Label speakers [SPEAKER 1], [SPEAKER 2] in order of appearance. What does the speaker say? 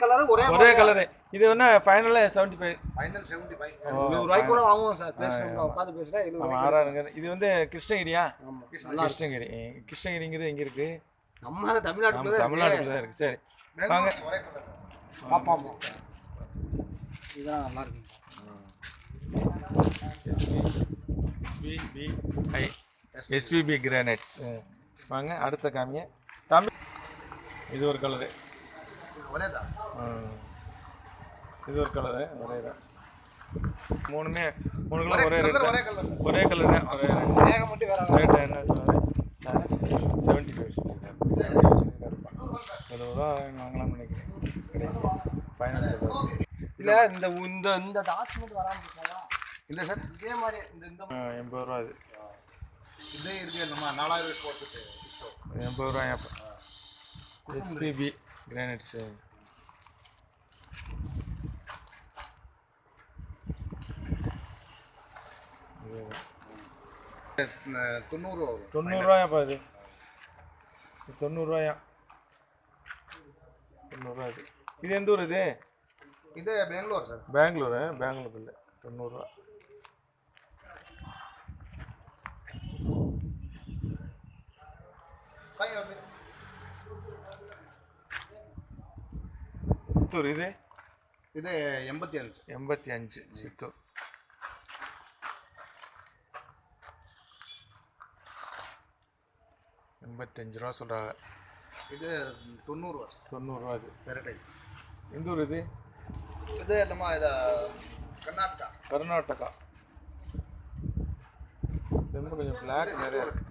[SPEAKER 1] Colour
[SPEAKER 2] ஒரே colour. இது என்ன ஃபைனல் 75.
[SPEAKER 1] ஃபைனல் 75. 70 ரூபாய்க்கு கூட வாங்குவோம் சார். பேசுறோம் உட்கார்ந்து பேசுறா 70 ரூபாய்.
[SPEAKER 2] ஆறாருங்க. இது வந்து கிருஷ்ணகிரியா?
[SPEAKER 1] ஆமா.
[SPEAKER 2] கிருஷ்ணகிரி. கிருஷ்ணகிரிங்கிறது எங்க இருக்கு?
[SPEAKER 1] நம்ம தமிழ்நாட்டுல
[SPEAKER 2] தான் இருக்கு. சரி. வாங்க.
[SPEAKER 1] ஒரே கலர். பாப்பாமா. இதெல்லாம் நல்லா இருக்கு.
[SPEAKER 2] SBB granites. வாங்க அடுத்த காமிங்க. தமிழ் இது ஒரு கலரு.
[SPEAKER 1] ஒரேதான்.
[SPEAKER 2] இது ஒரு கலரு ஒரேதான். மூணு கலர் ஒரே ரேட். ஒரே கலர் தான்.
[SPEAKER 1] வேகம் மட்டும் வேற
[SPEAKER 2] ரேட் என்ன சொல்றாரு? 75 சொல்லிருக்காரு. 70 ரூபா வாங்கலாம்னு நினைக்கிறேன். கடைசி ஃபைனல் சொல்றாரு.
[SPEAKER 1] இல்ல இந்த டாட்ஸ் மட்டும் வராம இருக்காதா? இல்ல சார். இதே மாதிரி இந்த
[SPEAKER 2] 80 ரூபா இது.
[SPEAKER 1] இதே இருக்கு நம்ம 4000 போட்டுட்டு
[SPEAKER 2] 80 ரூபாய் அப்ப. SBB granites. $90 ரூபாயாப்பா இது. 90 ரூபாயா? 90 ரூபா இது. இது எந்த ஊர் இது?
[SPEAKER 1] இது பெங்களூர் சார்.
[SPEAKER 2] பெங்களூர் இல்லை. 90 ரூபா. சித்தூர் இது 85 சித்தூர். $85 சொல்றாங்க.
[SPEAKER 1] இது 90 ரூபா.
[SPEAKER 2] 90 ரூபா இது.
[SPEAKER 1] பேரடைஸ்.
[SPEAKER 2] எந்த ஊர் இது?
[SPEAKER 1] இது நம்ம கர்நாடகா.
[SPEAKER 2] இது கொஞ்சம் பிளாக் நிறைய இருக்கு.